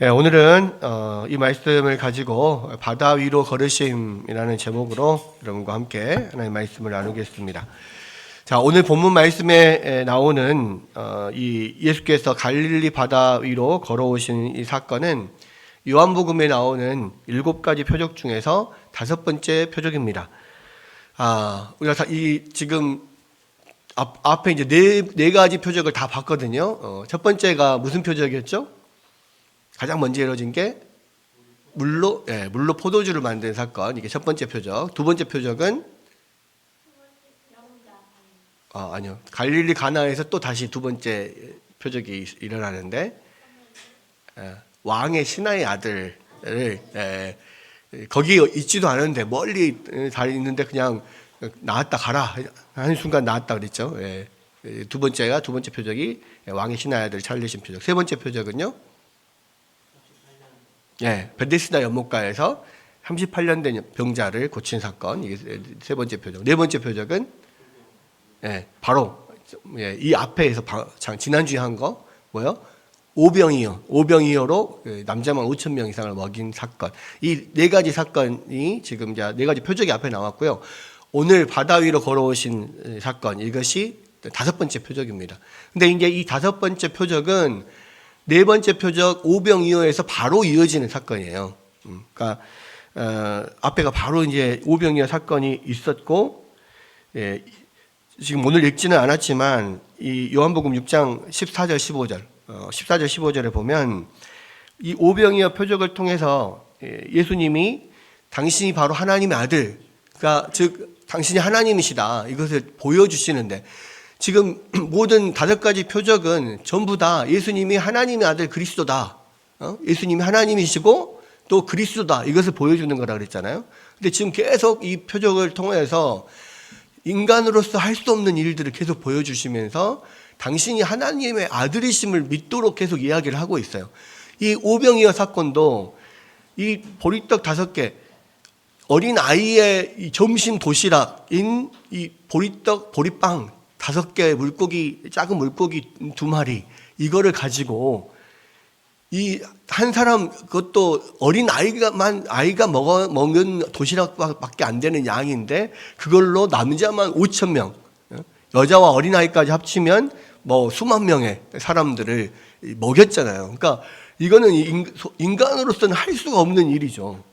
오늘은 이 말씀을 가지고 바다 위로 걸으심이라는 제목으로 여러분과 함께 하나님의 말씀을 나누겠습니다. 자, 오늘 본문 말씀에 나오는 이 예수께서 갈릴리 바다 위로 걸어오신 이 사건은 요한복음에 나오는 7가지 표적 중에서 5번째 표적입니다. 우리가 지금 앞에 이제 네 가지 표적을 다 봤거든요. 첫 번째가 무슨 표적이었죠? 가장 먼저 이루어진 게 물로 포도주를 만든 사건. 이게 첫 번째 표적. 두 번째 표적은 아니요. 갈릴리 가나에서 또 다시 두 번째 표적이 일어나는데 왕의 신하의 아들을 거기 있지도 않은데 멀리 다 있는데 그냥 나왔다 가라 한 순간 나왔다 그랬죠. 두 번째 표적이 왕의 신하의 아들을 살리신 표적. 세 번째 표적은요. 베데스다 연못가에서 38년 된 병자를 고친 사건. 이게 세 번째 표적. 네 번째 표적은 바로 이 앞에서 지난주에 한 거 뭐요? 오병이어로 남자만 5천 명 이상을 먹인 사건. 이 네 가지 사건이 지금 네 가지 표적이 앞에 나왔고요. 오늘 바다 위로 걸어오신 사건, 이것이 5번째 표적입니다. 근데 이제 이 5번째 표적은 네 번째 표적 오병이어에서 바로 이어지는 사건이에요. 그러니까 앞에가 바로 이제 오병이어 사건이 있었고, 지금 오늘 읽지는 않았지만 이 요한복음 6장 14절 15절, 14절 15절에 보면 이 오병이어 표적을 통해서 예수님이 당신이 바로 하나님의 아들, 그러니까 즉 당신이 하나님이시다 이것을 보여주시는데. 지금 모든 5가지 표적은 전부 다 예수님이 하나님의 아들 그리스도다. 예수님이 하나님이시고 또 그리스도다. 이것을 보여주는 거라 그랬잖아요. 근데 지금 계속 이 표적을 통해서 인간으로서 할 수 없는 일들을 계속 보여주시면서 당신이 하나님의 아들이심을 믿도록 계속 이야기를 하고 있어요. 이 오병이어 사건도 이 보리떡 5개, 어린 아이의 이 점심 도시락인 이 보리빵 5개 물고기, 작은 물고기 2마리, 이거를 가지고 이 한 사람, 그것도 어린 아이가 먹은 도시락밖에 안 되는 양인데 그걸로 남자만 5천 명, 여자와 어린 아이까지 합치면 뭐 수만 명의 사람들을 먹였잖아요. 그러니까 이거는 인간으로서는 할 수가 없는 일이죠.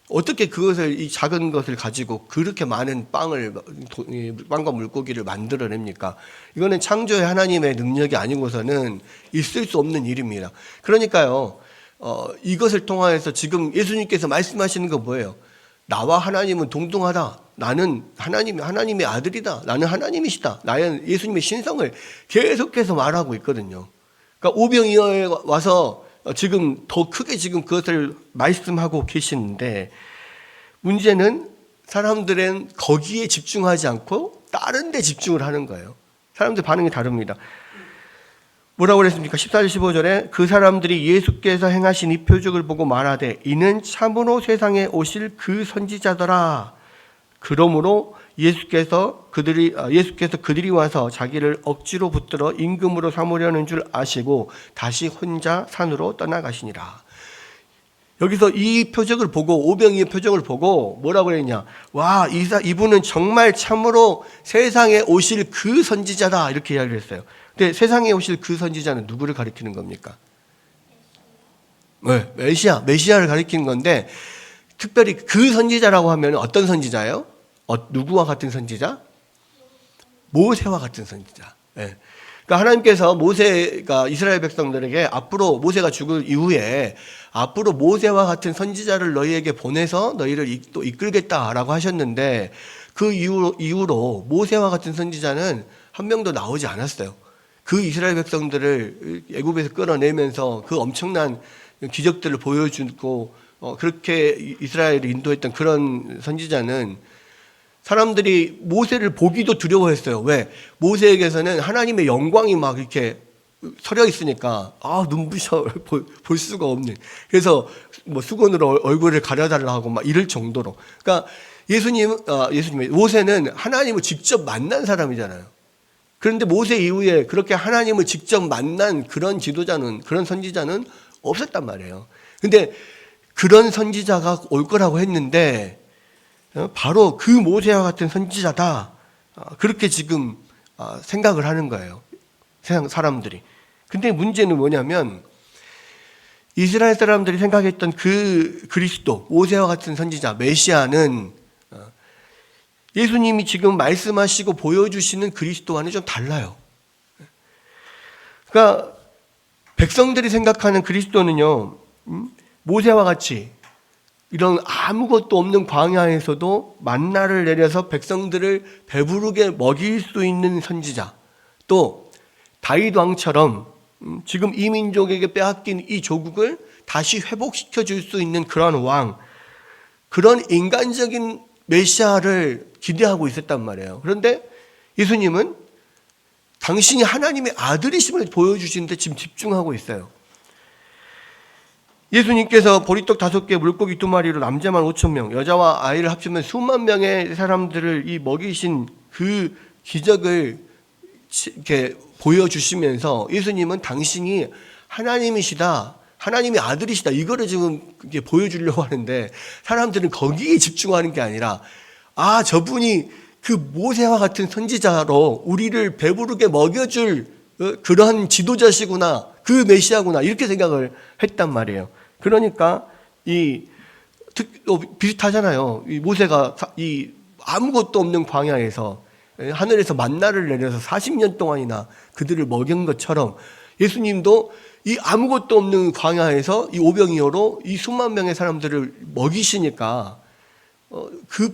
어떻게 그것을, 이 작은 것을 가지고 그렇게 많은 빵과 물고기를 만들어냅니까? 이거는 창조의 하나님의 능력이 아니고서는 있을 수 없는 일입니다. 그러니까요, 이것을 통하여서 지금 예수님께서 말씀하시는 거 뭐예요? 나와 하나님은 동등하다. 나는 하나님의 아들이다. 나는 하나님이시다. 나는 예수님의 신성을 계속해서 말하고 있거든요. 그러니까 오병이어에 와서 지금 더 크게 지금 그것을 말씀하고 계시는데, 문제는 사람들은 거기에 집중하지 않고 다른 데 집중을 하는 거예요. 사람들 반응이 다릅니다. 뭐라고 그랬습니까? 14절 15절에 그 사람들이 예수께서 행하신 이 표적을 보고 말하되 이는 참으로 세상에 오실 그 선지자더라. 그러므로 예수께서 그들이 와서 자기를 억지로 붙들어 임금으로 삼으려는 줄 아시고 다시 혼자 산으로 떠나가시니라. 여기서 이 표적을 보고, 오병이의 표적을 보고 뭐라고 그랬냐? 와, 이분은 정말 참으로 세상에 오실 그 선지자다, 이렇게 이야기를 했어요. 근데 세상에 오실 그 선지자는 누구를 가리키는 겁니까? 메시아를 가리키는 건데, 특별히 그 선지자라고 하면 어떤 선지자예요? 누구와 같은 선지자? 모세와 같은 선지자. 그러니까 하나님께서 모세가 이스라엘 백성들에게 앞으로 모세가 죽을 이후에 앞으로 모세와 같은 선지자를 너희에게 보내서 너희를 또 이끌겠다라고 하셨는데, 그 이후로 모세와 같은 선지자는 한 명도 나오지 않았어요. 그 이스라엘 백성들을 애굽에서 끌어내면서 그 엄청난 기적들을 보여주고 그렇게 이스라엘을 인도했던 그런 선지자는 사람들이 모세를 보기도 두려워했어요. 왜? 모세에게서는 하나님의 영광이 막 이렇게 서려 있으니까 눈부셔 볼 수가 없는. 그래서 뭐 수건으로 얼굴을 가려달라 하고 막 이럴 정도로. 그러니까 모세는 하나님을 직접 만난 사람이잖아요. 그런데 모세 이후에 그렇게 하나님을 직접 만난 그런 지도자는, 그런 선지자는 없었단 말이에요. 근데 그런 선지자가 올 거라고 했는데 바로 그 모세와 같은 선지자다. 그렇게 지금 생각을 하는 거예요. 세상 사람들이. 근데 문제는 뭐냐면 이스라엘 사람들이 생각했던 그 그리스도, 모세와 같은 선지자, 메시아는 예수님이 지금 말씀하시고 보여주시는 그리스도와는 좀 달라요. 그러니까 백성들이 생각하는 그리스도는요, 모세와 같이 이런 아무것도 없는 광야에서도 만나를 내려서 백성들을 배부르게 먹일 수 있는 선지자, 또 다윗 왕처럼 지금 이 민족에게 빼앗긴 이 조국을 다시 회복시켜 줄 수 있는 그런 왕, 그런 인간적인 메시아를 기대하고 있었단 말이에요. 그런데 예수님은 당신이 하나님의 아들이심을 보여주시는데 지금 집중하고 있어요. 예수님께서 보리떡 5개, 물고기 2마리로 남자만 5,000명, 여자와 아이를 합치면 수만 명의 사람들을 이 먹이신 그 기적을 이렇게 보여주시면서 예수님은 당신이 하나님이시다, 하나님의 아들이시다, 이거를 지금 이렇게 보여주려고 하는데 사람들은 거기에 집중하는 게 아니라 저분이 그 모세와 같은 선지자로 우리를 배부르게 먹여줄 그러한 지도자시구나, 그 메시아구나, 이렇게 생각을 했단 말이에요. 그러니까 비슷하잖아요. 이 모세가 이 아무것도 없는 광야에서 하늘에서 만나를 내려서 40년 동안이나 그들을 먹인 것처럼 예수님도 이 아무것도 없는 광야에서 이 오병이어로 이 수만 명의 사람들을 먹이시니까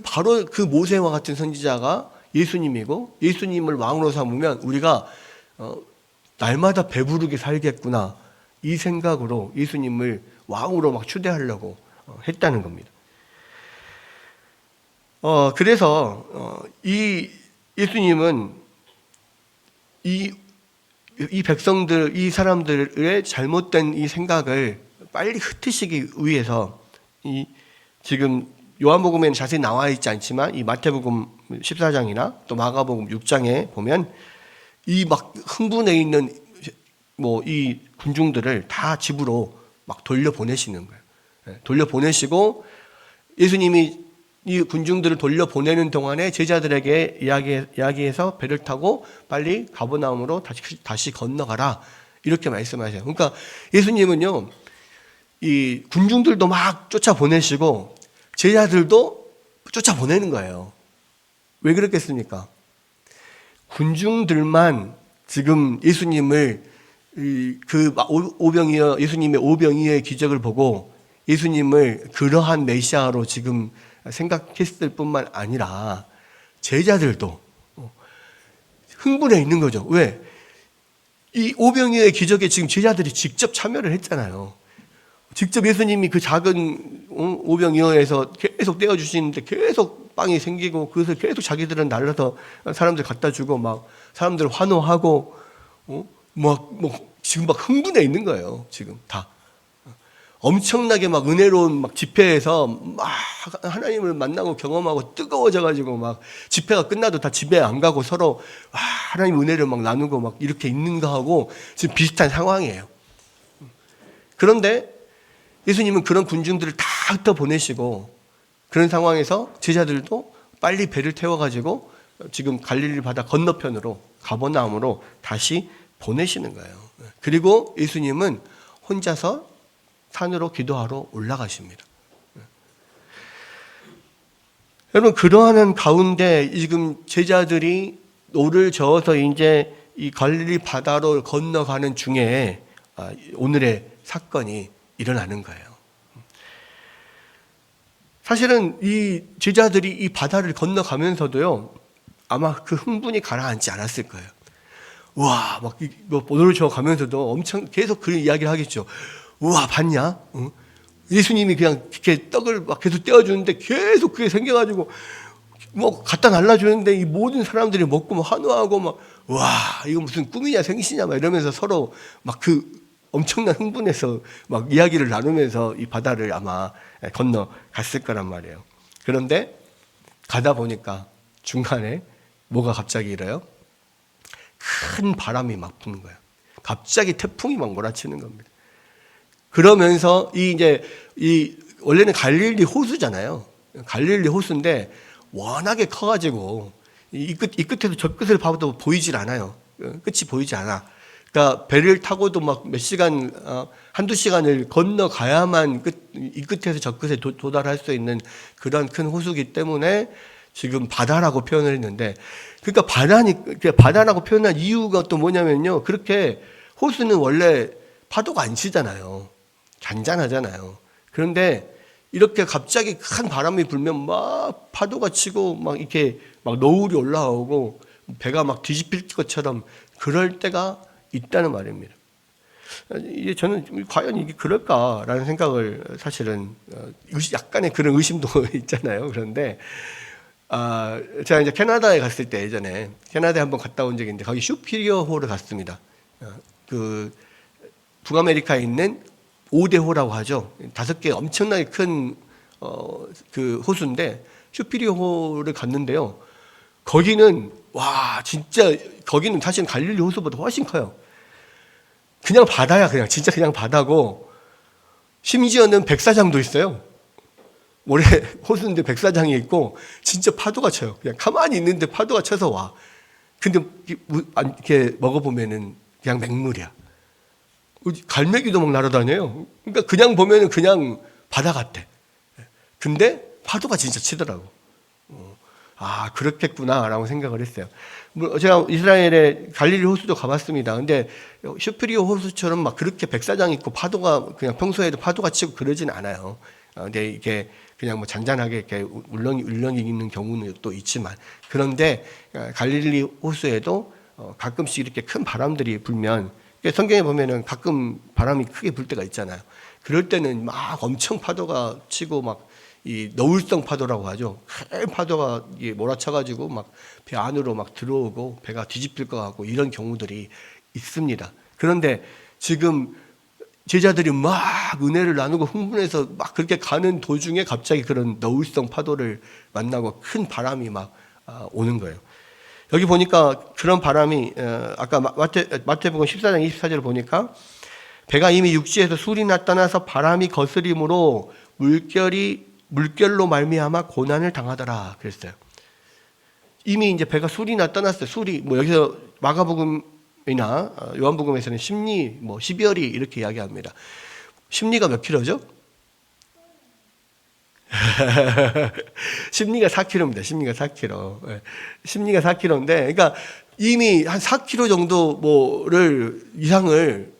바로 그 모세와 같은 선지자가 예수님이고, 예수님을 왕으로 삼으면 우리가 날마다 배부르게 살겠구나, 이 생각으로 예수님을 왕으로 막 추대하려고 했다는 겁니다. 그래서 이 예수님은 이 백성들, 이 사람들의 잘못된 이 생각을 빨리 흩으시기 위해서 지금 요한복음에는 자세히 나와 있지 않지만 이 마태복음 14장이나 또 마가복음 6장에 보면 이 막 흥분해 있는 이 군중들을 다 집으로 막 돌려보내시는 거예요. 돌려보내시고 예수님이 이 군중들을 돌려보내는 동안에 제자들에게 이야기해서 배를 타고 빨리 가버나움으로 다시 건너가라, 이렇게 말씀하세요. 그러니까 예수님은요, 이 군중들도 막 쫓아보내시고 제자들도 쫓아보내는 거예요. 왜 그렇겠습니까? 군중들만 지금 예수님을 예수님의 오병이어의 기적을 보고 예수님을 그러한 메시아로 지금 생각했을 뿐만 아니라 제자들도 흥분해 있는 거죠. 왜? 이 오병이어의 기적에 지금 제자들이 직접 참여를 했잖아요. 직접 예수님이 그 작은 오병이어에서 계속 떼어주시는데 계속 빵이 생기고 그것을 계속 자기들은 날라서 사람들 갖다 주고 막 사람들 환호하고 지금 막 흥분해 있는 거예요. 지금 다. 엄청나게 막 은혜로운 막 집회에서 막 하나님을 만나고 경험하고 뜨거워져가지고 막 집회가 끝나도 다 집에 안 가고 서로 하나님 은혜를 막 나누고 막 이렇게 있는 거하고 지금 비슷한 상황이에요. 그런데 예수님은 그런 군중들을 다 흩어 보내시고 그런 상황에서 제자들도 빨리 배를 태워가지고 지금 갈릴리 바다 건너편으로 가버나움으로 다시 보내시는 거예요. 그리고 예수님은 혼자서 산으로 기도하러 올라가십니다. 여러분, 그러한 가운데 지금 제자들이 노를 저어서 이제 이 갈릴리 바다로 건너가는 중에 오늘의 사건이 일어나는 거예요. 사실은 이 제자들이 이 바다를 건너가면서도요, 아마 그 흥분이 가라앉지 않았을 거예요. 우와, 막 노를 저어 가면서도 엄청 계속 그런 이야기를 하겠죠. 우와, 봤냐? 응? 예수님이 그냥 이렇게 떡을 막 계속 떼어주는데 계속 그게 생겨가지고 갖다 날라주는데 이 모든 사람들이 먹고 막 환호하고 막, 와, 이거 무슨 꿈이냐 생시냐 막 이러면서 서로 막 엄청난 흥분해서 막 이야기를 나누면서 이 바다를 아마 건너갔을 거란 말이에요. 그런데 가다 보니까 중간에 뭐가 갑자기 일어요? 큰 바람이 막 부는 거예요. 갑자기 태풍이 막 몰아치는 겁니다. 그러면서 이 원래는 갈릴리 호수잖아요. 갈릴리 호수인데 워낙에 커가지고 이 끝에서 저 끝을 봐도 보이질 않아요. 끝이 보이지 않아. 그러니까 배를 타고도 막 몇 시간, 한두 시간을 건너가야만 이 끝에서 저 끝에 도달할 수 있는 그런 큰 호수기 때문에 지금 바다라고 표현을 했는데, 그러니까 바다라고 표현한 이유가 또 뭐냐면요. 그렇게 호수는 원래 파도가 안 치잖아요. 잔잔하잖아요. 그런데 이렇게 갑자기 큰 바람이 불면 막 파도가 치고 막 이렇게 막 노을이 올라오고 배가 막 뒤집힐 것처럼 그럴 때가 있다는 말입니다. 이제 저는 과연 이게 그럴까라는 생각을 사실은 약간의 그런 의심도 있잖아요. 그런데 제가 이제 캐나다에 갔을 때 예전에 캐나다에 한번 갔다 온 적이 있는데 거기 슈피리어호를 갔습니다. 그 북아메리카에 있는 5대호라고 하죠. 5개 엄청나게 큰 그 호수인데 슈피리어호를 갔는데요. 거기는 와 진짜 거기는 사실 갈릴리 호수보다 훨씬 커요. 그냥 바다야. 그냥 진짜 그냥 바다고 심지어는 백사장도 있어요. 올해 호수인데 백사장이 있고 진짜 파도가 쳐요. 그냥 가만히 있는데 파도가 쳐서 와. 근데 이렇게 먹어보면은 그냥 맹물이야. 갈매기도 막 날아다녀요. 그러니까 그냥 보면은 그냥 바다 같아. 근데 파도가 진짜 치더라고. 그렇겠구나라고 생각을 했어요. 제가 이스라엘의 갈릴리 호수도 가봤습니다. 근데 슈프리오 호수처럼 막 그렇게 백사장 있고 파도가 그냥 평소에도 파도가 치고 그러진 않아요. 근데 이게 그냥 뭐 잔잔하게 이렇게 울렁이 있는 경우는 또 있지만, 그런데 갈릴리 호수에도 가끔씩 이렇게 큰 바람들이 불면, 성경에 보면은 가끔 바람이 크게 불 때가 있잖아요. 그럴 때는 막 엄청 파도가 치고 막 이 너울성 파도라고 하죠. 큰 파도가 몰아쳐가지고 막 배 안으로 막 들어오고 배가 뒤집힐 것 같고 이런 경우들이 있습니다. 그런데 지금 제자들이 막 은혜를 나누고 흥분해서 막 그렇게 가는 도중에 갑자기 그런 너울성 파도를 만나고 큰 바람이 막 오는 거예요. 여기 보니까 그런 바람이 아까 마태복음 14장 24절을 보니까 배가 이미 육지에서 술이 나타나서 바람이 거스림으로 물결로 말미암아 고난을 당하더라 그랬어요. 이미 이제 배가 술이 나타났어요. 술이 뭐 여기서 마가복음이나 요한복음에서는 심리, 뭐 12열이 이렇게 이야기합니다. 심리가 몇 킬로죠? 심리가 4kg입니다. 심리가 4kg. 심리가 4kg인데, 그러니까 이미 한 4kg 정도 이상을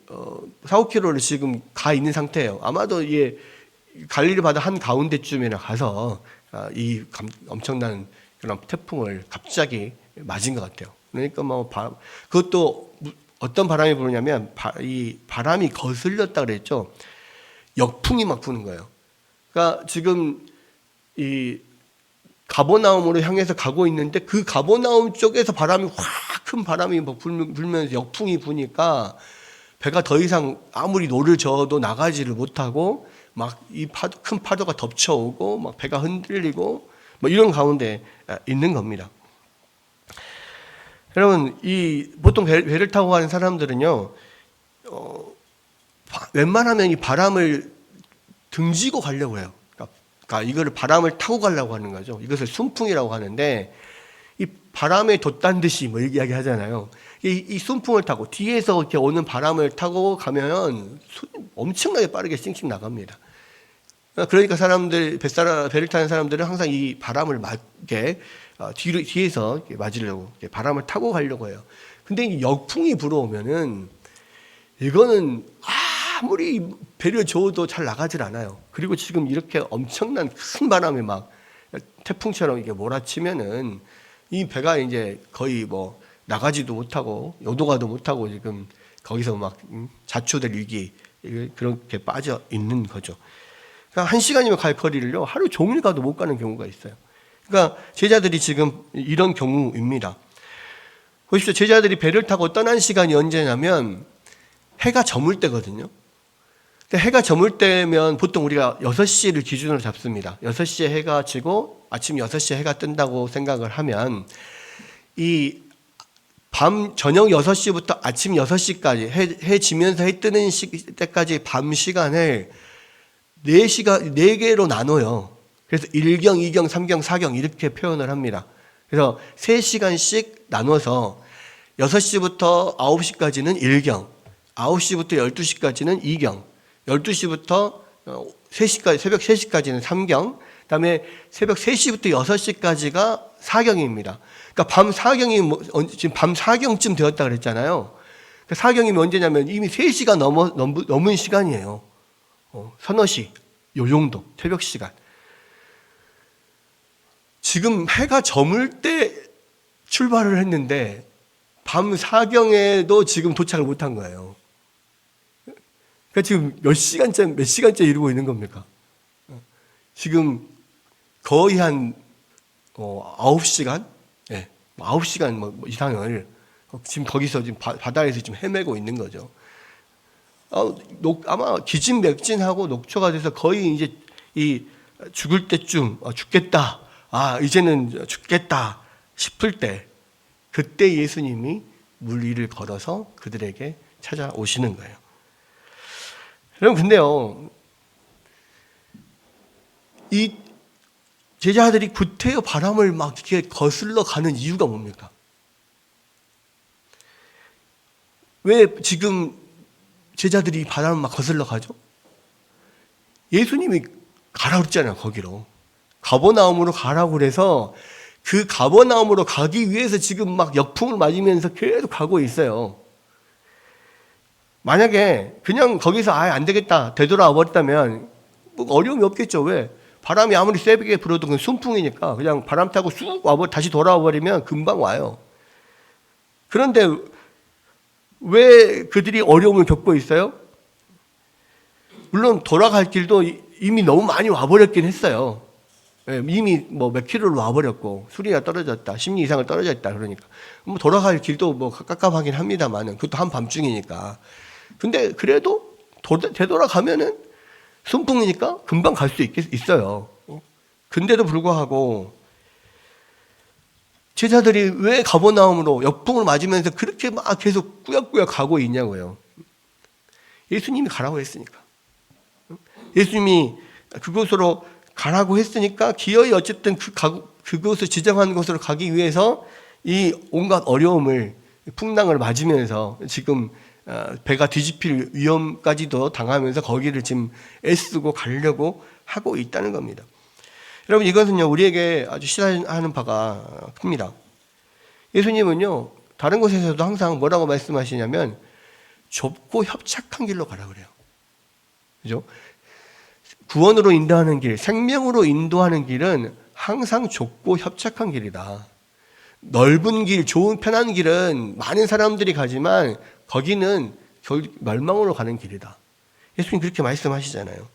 4, 5kg를 지금 가 있는 상태예요. 아마도 이게 갈릴리 바다 한 가운데쯤에 가서 이 엄청난 그런 태풍을 갑자기 맞은 것 같아요. 그러니까 뭐 그것도 어떤 바람이 부느냐면 이 바람이 거슬렸다 그랬죠. 역풍이 막 부는 거예요. 그러니까 지금 이 가버나움으로 향해서 가고 있는데 그 가버나움 쪽에서 큰 바람이 막 불면서 역풍이 부니까 배가 더 이상 아무리 노를 저어도 나가지를 못하고 막 이 큰 파도가 덮쳐오고 막 배가 흔들리고 뭐 이런 가운데 있는 겁니다. 여러분, 보통 배를 타고 가는 사람들은요, 웬만하면 이 바람을 등지고 가려고 해요. 그러니까 이거를 바람을 타고 가려고 하는 거죠. 이것을 순풍이라고 하는데, 이 바람에 돛단 듯이 뭐 이야기 하잖아요. 이 순풍을 타고 뒤에서 이렇게 오는 바람을 타고 가면 엄청나게 빠르게 싱싱 나갑니다. 그러니까 배를 타는 사람들은 항상 이 바람을 맞게 뒤에서 맞으려고 바람을 타고 가려고 해요. 근데 이 역풍이 불어오면은 이거는 아무리 배를 저어도 잘 나가질 않아요. 그리고 지금 이렇게 엄청난 큰 바람이 막 태풍처럼 이게 몰아치면은 이 배가 이제 거의 뭐 나가지도 못하고 요도가도 못하고 지금 거기서 막 자초될 위기 그렇게 빠져 있는 거죠. 그러니까 1시간이면 갈 거리를요 하루 종일 가도 못 가는 경우가 있어요. 그러니까 제자들이 지금 이런 경우입니다. 보십시오. 제자들이 배를 타고 떠난 시간이 언제냐면 해가 저물 때거든요. 해가 저물 때면 보통 우리가 6시를 기준으로 잡습니다. 6시에 해가 지고 아침 6시에 해가 뜬다고 생각을 하면 이 저녁 6시부터 아침 6시까지 해 지면서 해 뜨는 때까지 밤 시간을 4개로 나눠요. 그래서 1경, 2경, 3경, 4경 이렇게 표현을 합니다. 그래서 3시간씩 나눠서 6시부터 9시까지는 1경, 9시부터 12시까지는 2경, 12시부터 3시까지, 새벽 3시까지는 3경, 그다음에 새벽 3시부터 6시까지가 4경입니다. 그러니까 밤 4경이 지금 밤 4경쯤 되었다 그랬잖아요. 그 4경이 언제냐면 이미 3시가 넘은 시간이에요. 서너 시, 요 정도, 새벽 시간. 지금 해가 저물 때 출발을 했는데 밤 4경에도 지금 도착을 못한 거예요. 그러니까 지금 몇 시간째 이루고 있는 겁니까? 지금 거의 한 9시간? 네, 9시간 이상을 지금 거기서 지금 바다에서 지금 헤매고 있는 거죠. 아마 기진맥진하고 녹초가 돼서 거의 이제 이 죽을 때쯤 죽겠다. 이제는 죽겠다 싶을 때 그때 예수님이 물 위를 걸어서 그들에게 찾아오시는 거예요. 여러분 근데요, 이 제자들이 구태여 바람을 막 이렇게 거슬러 가는 이유가 뭡니까? 왜 지금 제자들이 바람을 막 거슬러 가죠? 예수님이 가라고 그랬잖아요, 거기로. 가버나움으로 가라고 그래서 그 가버나움으로 가기 위해서 지금 막 역풍을 맞으면서 계속 가고 있어요. 만약에 그냥 거기서 안 되겠다 되돌아와 버렸다면 뭐 어려움이 없겠죠. 왜? 바람이 아무리 세게 불어도 그건 순풍이니까 그냥 바람 타고 쑥 다시 돌아와 버리면 금방 와요. 그런데 왜 그들이 어려움을 겪고 있어요? 물론 돌아갈 길도 이미 너무 많이 와버렸긴 했어요. 이미 몇 킬로를 와버렸고 술이나 떨어졌다, 10리 이상을 떨어졌다 그러니까 돌아갈 길도 깝깝하긴 합니다만은 그것도 한밤중이니까. 근데 그래도 되돌아가면은 순풍이니까 금방 갈 수 있어요. 근데도 불구하고 제자들이 왜 가버나움으로 역풍을 맞으면서 그렇게 막 계속 꾸역꾸역 가고 있냐고요. 예수님이 가라고 했으니까. 예수님이 그곳으로 가라고 했으니까 기어이 어쨌든 그곳을 지정한 곳으로 가기 위해서 이 온갖 어려움을 풍랑을 맞으면서 지금 배가 뒤집힐 위험까지도 당하면서 거기를 지금 애쓰고 가려고 하고 있다는 겁니다. 여러분 이것은요 우리에게 아주 시사하는 바가 큽니다. 예수님은요 다른 곳에서도 항상 뭐라고 말씀하시냐면 좁고 협착한 길로 가라 그래요. 그죠? 구원으로 인도하는 길, 생명으로 인도하는 길은 항상 좁고 협착한 길이다. 넓은 길, 좋은 편한 길은 많은 사람들이 가지만 거기는 결국 멸망으로 가는 길이다. 예수님 그렇게 말씀하시잖아요.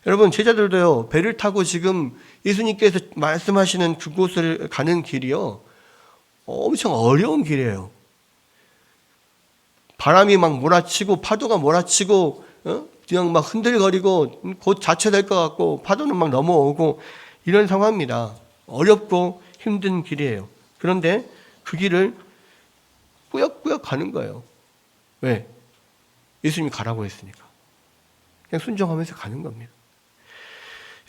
여러분 제자들도요 배를 타고 지금 예수님께서 말씀하시는 그곳을 가는 길이요 엄청 어려운 길이에요. 바람이 막 몰아치고 파도가 몰아치고 그냥 막 흔들거리고 곧 자체될 것 같고 파도는 막 넘어오고 이런 상황입니다. 어렵고 힘든 길이에요. 그런데 그 길을 꾸역꾸역 가는 거예요. 왜? 예수님이 가라고 했으니까. 그냥 순종하면서 가는 겁니다.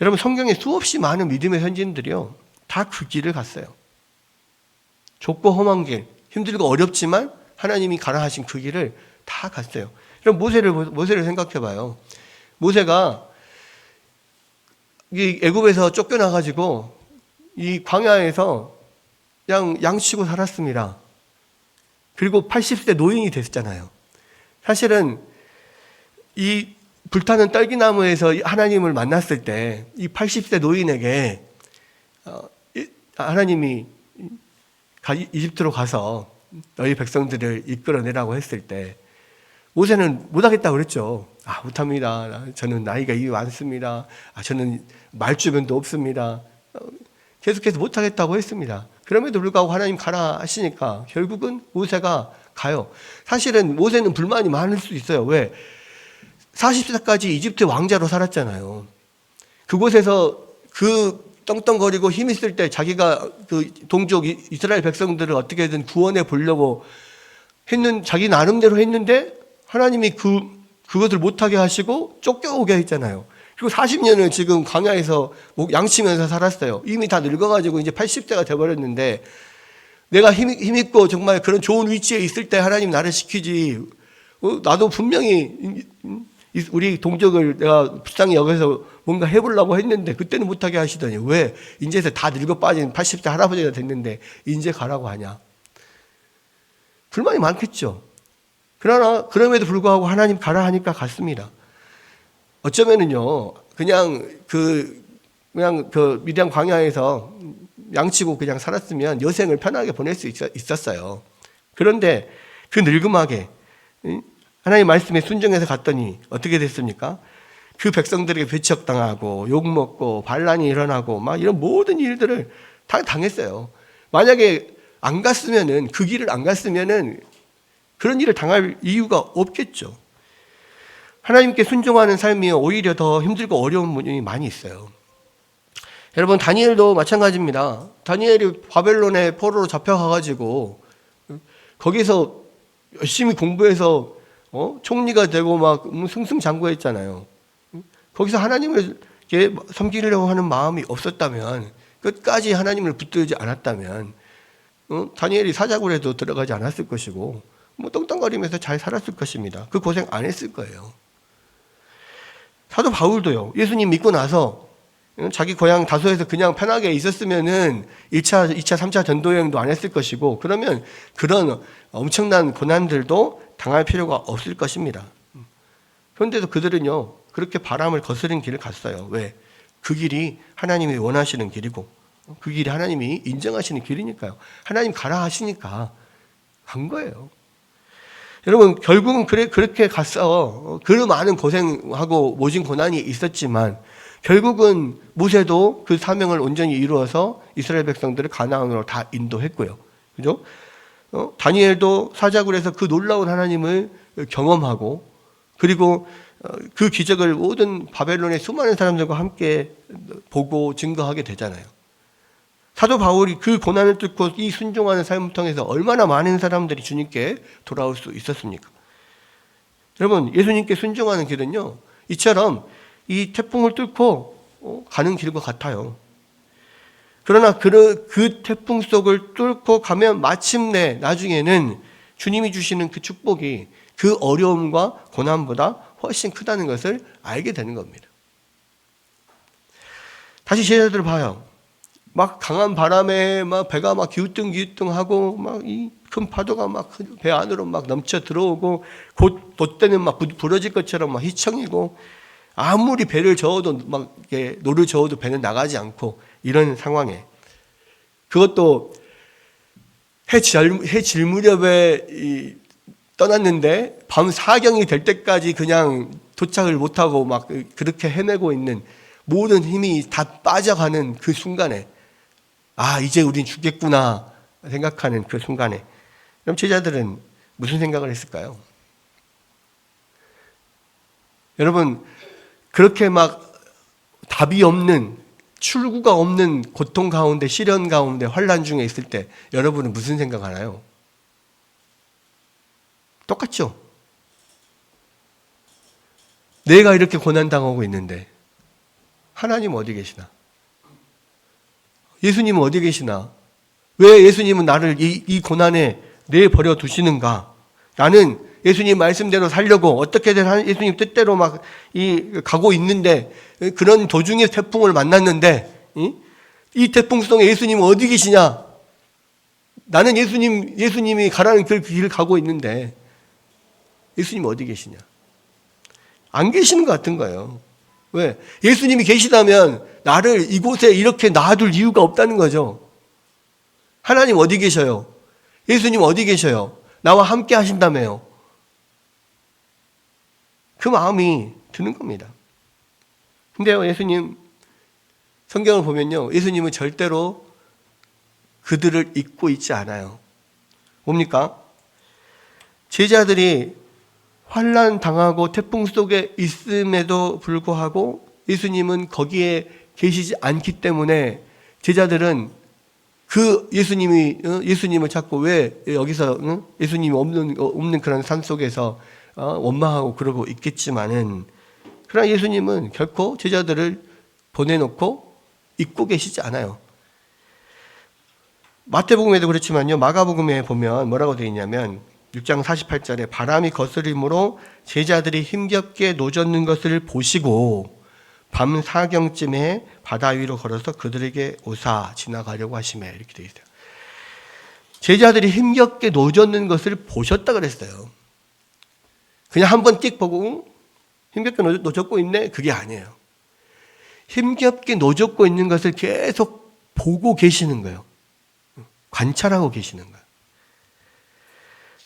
여러분 성경에 수없이 많은 믿음의 선진들이요 다 그 길을 갔어요. 좁고 험한 길, 힘들고 어렵지만 하나님이 가라 하신 그 길을 다 갔어요. 그럼 모세를 생각해 봐요. 모세가 이 애굽에서 쫓겨나 가지고 이 광야에서 그냥 양치고 살았습니다. 그리고 80세 노인이 됐잖아요. 사실은 이 불타는 딸기나무에서 하나님을 만났을 때 이 80세 노인에게 하나님이 이집트로 가서 너희 백성들을 이끌어내라고 했을 때 모세는 못하겠다고 그랬죠. 못합니다. 저는 나이가 이미 많습니다. 저는 말주변도 없습니다. 계속해서 못하겠다고 했습니다. 그럼에도 불구하고 하나님 가라 하시니까 결국은 모세가 가요. 사실은 모세는 불만이 많을 수 있어요. 왜? 40세까지 이집트 왕자로 살았잖아요. 그곳에서 그 떵떵거리고 힘 있을 때 자기가 그 동족 이스라엘 백성들을 어떻게든 구원해 보려고 자기 나름대로 했는데 하나님이 그것을 못하게 하시고 쫓겨오게 했잖아요. 그리고 40년을 지금 광야에서 양치면서 살았어요. 이미 다 늙어가지고 이제 80세가 돼버렸는데 내가 힘 있고 정말 그런 좋은 위치에 있을 때 하나님 나를 시키지. 나도 분명히 우리 동족을 내가 불쌍히 여기서 뭔가 해보려고 했는데 그때는 못하게 하시더니 왜 이제서 다 늙어 빠진 80세 할아버지가 됐는데 이제 가라고 하냐. 불만이 많겠죠. 그러나 그럼에도 불구하고 하나님 가라 하니까 갔습니다. 어쩌면은요 그냥 그 미디안 광야에서 양치고 그냥 살았으면 여생을 편하게 보낼 수 있었어요. 그런데 그 늙음하게 하나님 말씀에 순종해서 갔더니 어떻게 됐습니까? 그 백성들에게 배척당하고 욕먹고 반란이 일어나고 막 이런 모든 일들을 다 당했어요. 만약에 안 갔으면은 그 길을 안 갔으면은 그런 일을 당할 이유가 없겠죠. 하나님께 순종하는 삶이 오히려 더 힘들고 어려운 부분이 많이 있어요. 여러분 다니엘도 마찬가지입니다. 다니엘이 바벨론에 포로로 잡혀가가지고 거기서 열심히 공부해서 총리가 되고 막 승승장구했잖아요. 거기서 하나님을 섬기려고 하는 마음이 없었다면 끝까지 하나님을 붙들지 않았다면 다니엘이 사자굴에도 들어가지 않았을 것이고 떵떵거리면서 잘 살았을 것입니다. 그 고생 안 했을 거예요. 사도 바울도요. 예수님 믿고 나서 자기 고향 다소에서 그냥 편하게 있었으면은 1차, 2차, 3차 전도여행도 안 했을 것이고 그러면 그런 엄청난 고난들도 당할 필요가 없을 것입니다. 그런데도 그들은요. 그렇게 바람을 거스른 길을 갔어요. 왜? 그 길이 하나님이 원하시는 길이고 그 길이 하나님이 인정하시는 길이니까요. 하나님 가라 하시니까 간 거예요. 여러분 결국은 그렇게 갔어. 그 많은 고생하고 모진 고난이 있었지만 결국은 모세도 그 사명을 온전히 이루어서 이스라엘 백성들을 가나안으로 다 인도했고요. 그죠? 다니엘도 사자굴에서 그 놀라운 하나님을 경험하고 그리고 그 기적을 모든 바벨론의 수많은 사람들과 함께 보고 증거하게 되잖아요. 사도 바울이 그 고난을 뚫고 이 순종하는 삶을 통해서 얼마나 많은 사람들이 주님께 돌아올 수 있었습니까? 여러분 예수님께 순종하는 길은요 이처럼 이 태풍을 뚫고 가는 길과 같아요. 그러나 그 태풍 속을 뚫고 가면 마침내 나중에는 주님이 주시는 그 축복이 그 어려움과 고난보다 훨씬 크다는 것을 알게 되는 겁니다. 다시 제자들을 봐요. 막 강한 바람에 막 배가 막 기우뚱기우뚱하고 막 이 큰 파도가 막 배 안으로 막 넘쳐 들어오고 곧 돛대는 막 부러질 것처럼 막 휘청이고 아무리 배를 저어도 막 노를 저어도 배는 나가지 않고 이런 상황에 그것도 해 질 무렵에 떠났는데 밤 사경이 될 때까지 그냥 도착을 못하고 막 그렇게 헤매고 있는 모든 힘이 다 빠져가는 그 순간에 아 이제 우린 죽겠구나 생각하는 그 순간에 그럼 제자들은 무슨 생각을 했을까요? 여러분 그렇게 막 답이 없는 출구가 없는 고통 가운데 시련 가운데 환난 중에 있을 때 여러분은 무슨 생각하나요? 똑같죠? 내가 이렇게 고난당하고 있는데 하나님 어디 계시나? 예수님은 어디 계시나? 왜 예수님은 나를 이 고난에 내버려 두시는가? 나는 예수님 말씀대로 살려고 어떻게든 예수님 뜻대로 막 가고 있는데 그런 도중에 태풍을 만났는데 이 태풍 속에 예수님은 어디 계시냐? 나는 예수님이 가라는 그 길을 가고 있는데 예수님 어디 계시냐? 안 계시는 것 같은 거예요. 왜? 예수님이 계시다면 나를 이곳에 이렇게 놔둘 이유가 없다는 거죠. 하나님 어디 계셔요? 예수님 어디 계셔요? 나와 함께 하신다며요. 그 마음이 드는 겁니다. 근데요, 예수님, 성경을 보면요, 예수님은 절대로 그들을 잊고 있지 않아요. 뭡니까? 제자들이 환난 당하고 태풍 속에 있음에도 불구하고 예수님은 거기에 계시지 않기 때문에 제자들은 그 예수님을 찾고 왜 여기서 예수님이 없는 그런 삶 속에서 원망하고 그러고 있겠지만은, 그러나 예수님은 결코 제자들을 보내놓고 잊고 계시지 않아요. 마태복음에도 그렇지만요, 마가복음에 보면 뭐라고 되어 있냐면 6장 48절에 바람이 거스림으로 제자들이 힘겹게 노젓는 것을 보시고 밤 4경쯤에 바다 위로 걸어서 그들에게 오사 지나가려고 하시매, 이렇게 되어 있어요. 제자들이 힘겹게 노젓는 것을 보셨다 그랬어요. 그냥 한번 띡 보고 힘겹게 노젓고 있네, 그게 아니에요. 힘겹게 노젓고 있는 것을 계속 보고 계시는 거예요. 관찰하고 계시는 거예요.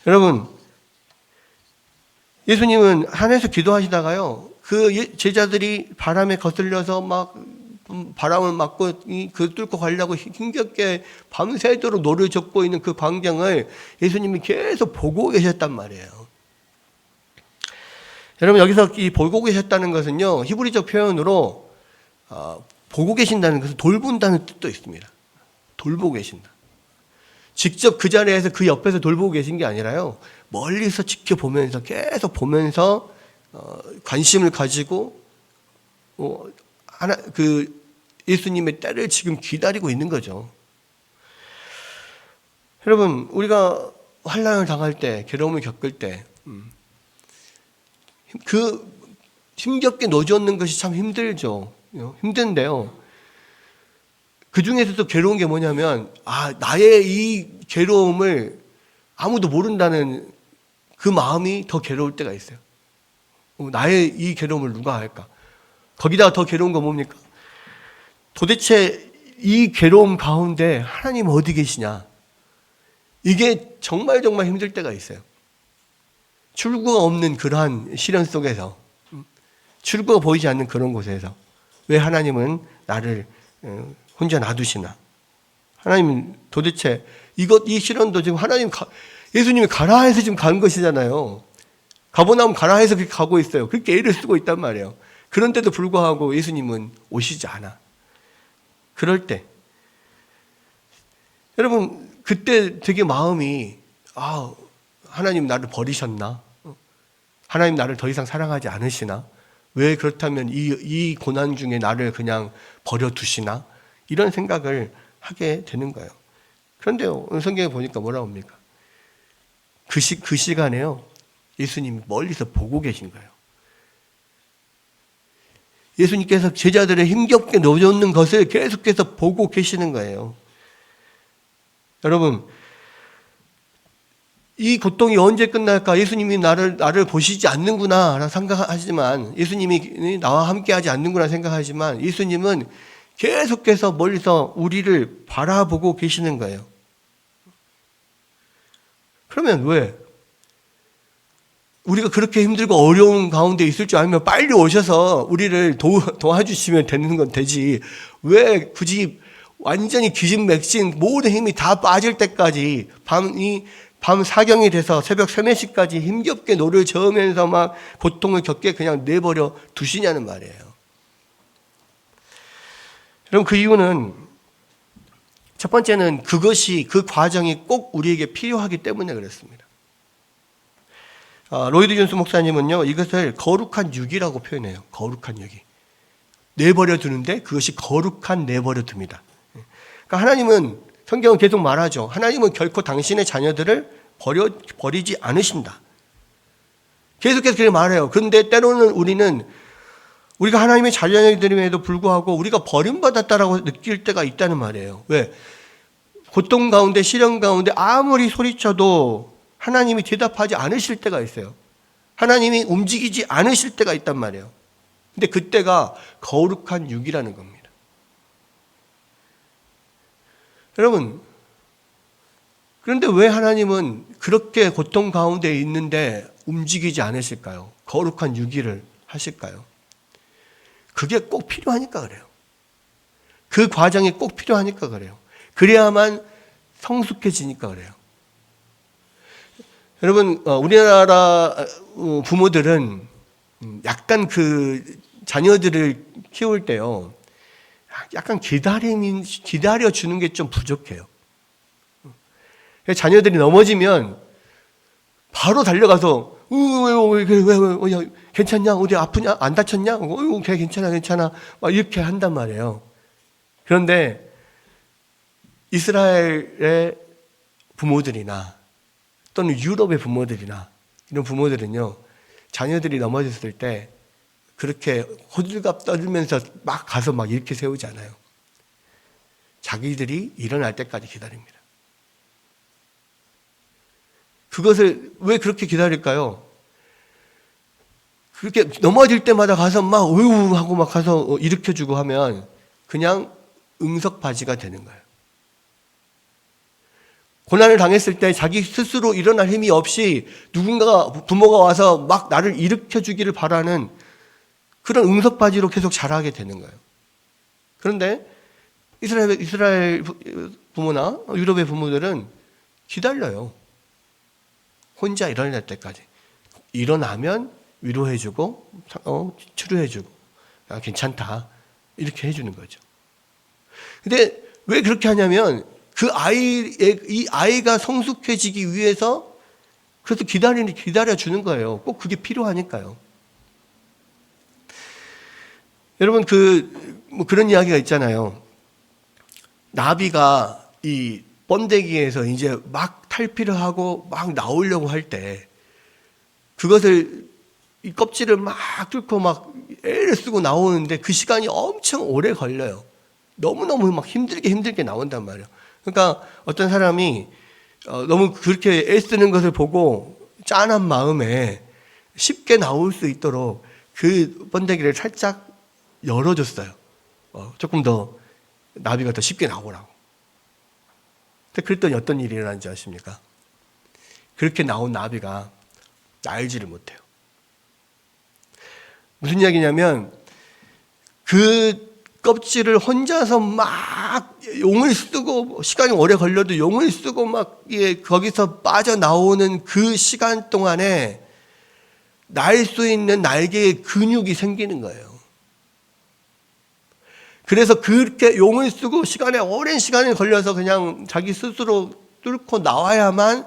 여러분, 예수님은 산에서 기도하시다가요, 그 제자들이 바람에 거슬려서 막 바람을 맞고 그 뚫고 가려고 힘겹게 밤새도록 노를 젓고 있는 그 광경을 예수님이 계속 보고 계셨단 말이에요. 여러분, 여기서 이 보고 계셨다는 것은요, 히브리적 표현으로 보고 계신다는 것은 돌본다는 뜻도 있습니다. 돌보고 계신다. 직접 그 자리에서 그 옆에서 돌보고 계신 게 아니라요, 멀리서 지켜보면서 계속 보면서 관심을 가지고 예수님의 때를 지금 기다리고 있는 거죠. 여러분, 우리가 환난을 당할 때, 괴로움을 겪을 때, 그 힘겹게 노젓는 것이 참 힘들죠. 힘든데요, 그 중에서도 괴로운 게 뭐냐면, 나의 이 괴로움을 아무도 모른다는 그 마음이 더 괴로울 때가 있어요. 나의 이 괴로움을 누가 할까? 거기다가 더 괴로운 건 뭡니까? 도대체 이 괴로움 가운데 하나님 어디 계시냐? 이게 정말 힘들 때가 있어요. 출구가 없는 그러한 시련 속에서, 출구가 보이지 않는 그런 곳에서 왜 하나님은 나를 혼자 놔두시나? 하나님은 도대체 이 시련도 지금 예수님이 가라 해서 지금 간 것이잖아요. 가버나움 가라 해서 그렇게 가고 있어요. 그렇게 애를 쓰고 있단 말이에요. 그런데도 불구하고 예수님은 오시지 않아. 그럴 때 여러분, 그때 되게 마음이 하나님 나를 버리셨나? 하나님 나를 더 이상 사랑하지 않으시나? 왜 그렇다면 이 고난 중에 나를 그냥 버려두시나? 이런 생각을 하게 되는 거예요. 그런데요, 성경에 보니까 뭐라고 합니까? 그 시간에요, 예수님이 멀리서 보고 계신 거예요. 예수님께서 제자들의 힘겹게 노젓는 것을 계속해서 보고 계시는 거예요. 여러분, 이 고통이 언제 끝날까? 예수님이 나를 보시지 않는구나 생각하지만, 예수님이 나와 함께 하지 않는구나 생각하지만, 예수님은 계속해서 멀리서 우리를 바라보고 계시는 거예요. 그러면 왜? 우리가 그렇게 힘들고 어려운 가운데 있을 줄 알면 빨리 오셔서 우리를 도와주시면 되는 건 되지. 왜 굳이 완전히 기진맥진 모든 힘이 다 빠질 때까지 밤 사경이 돼서 새벽 3, 4시까지 힘겹게 노를 저으면서 막 고통을 겪게 그냥 내버려 두시냐는 말이에요. 그럼 그 이유는, 첫 번째는 그 과정이 꼭 우리에게 필요하기 때문에 그렇습니다. 로이드 존스 목사님은요, 이것을 거룩한 육이라고 표현해요. 거룩한 육이. 내버려 두는데 그것이 거룩한 내버려 둡니다. 그러니까 하나님은, 성경은 계속 말하죠. 하나님은 결코 당신의 자녀들을 버리지 않으신다. 계속해서 그렇게 말해요. 그런데 때로는 우리가 하나님의 자녀들임에도 불구하고 우리가 버림받았다라고 느낄 때가 있다는 말이에요. 왜? 고통 가운데, 시련 가운데 아무리 소리쳐도 하나님이 대답하지 않으실 때가 있어요. 하나님이 움직이지 않으실 때가 있단 말이에요. 근데 그때가 거룩한 육이라는 겁니다. 여러분, 그런데 왜 하나님은 그렇게 고통 가운데 있는데 움직이지 않으실까요? 거룩한 육이를 하실까요? 그게 꼭 필요하니까 그래요. 그 과정이 꼭 필요하니까 그래요. 그래야만 성숙해지니까 그래요. 여러분, 우리나라 부모들은 약간 그 자녀들을 키울 때요, 약간 기다려주는 게 좀 부족해요. 자녀들이 넘어지면 바로 달려가서 왜 괜찮냐? 어디 아프냐? 안 다쳤냐? 걔 괜찮아 막 이렇게 한단 말이에요. 그런데 이스라엘의 부모들이나 또는 유럽의 부모들이나 이런 부모들은요, 자녀들이 넘어졌을 때 그렇게 호들갑 떨면서 막 가서 막 이렇게 세우지 않아요. 자기들이 일어날 때까지 기다립니다. 그것을 왜 그렇게 기다릴까요? 그렇게 넘어질 때마다 가서 막 으우 하고 막 가서 일으켜주고 하면 그냥 응석바지가 되는 거예요. 고난을 당했을 때 자기 스스로 일어날 힘이 없이 누군가가, 부모가 와서 막 나를 일으켜주기를 바라는 그런 응석바지로 계속 자라게 되는 거예요. 그런데 이스라엘 부모나 유럽의 부모들은 기다려요. 혼자 일어날 때까지. 일어나면 위로해주고 치료해주고 괜찮다 이렇게 해주는 거죠. 근데 왜 그렇게 하냐면 이 아이가 성숙해지기 위해서 그래서 기다려주는 거예요. 꼭 그게 필요하니까요. 여러분 그런 이야기가 있잖아요. 나비가 이 번데기에서 이제 막 탈피를 하고 막 나오려고 할 때 그것을 이 껍질을 막 뚫고 막 애를 쓰고 나오는데 그 시간이 엄청 오래 걸려요. 너무너무 막 힘들게 나온단 말이에요. 그러니까 어떤 사람이 너무 그렇게 애쓰는 것을 보고 짠한 마음에 쉽게 나올 수 있도록 그 번데기를 살짝 열어줬어요. 조금 더 나비가 더 쉽게 나오라고. 근데 그랬더니 어떤 일이 일어난지 아십니까? 그렇게 나온 나비가 날지를 못해요. 무슨 이야기냐면 그 껍질을 혼자서 막 용을 쓰고 시간이 오래 걸려도 용을 쓰고 막 거기서 빠져나오는 그 시간 동안에 날 수 있는 날개의 근육이 생기는 거예요. 그래서 그렇게 용을 쓰고 오랜 시간이 걸려서 그냥 자기 스스로 뚫고 나와야만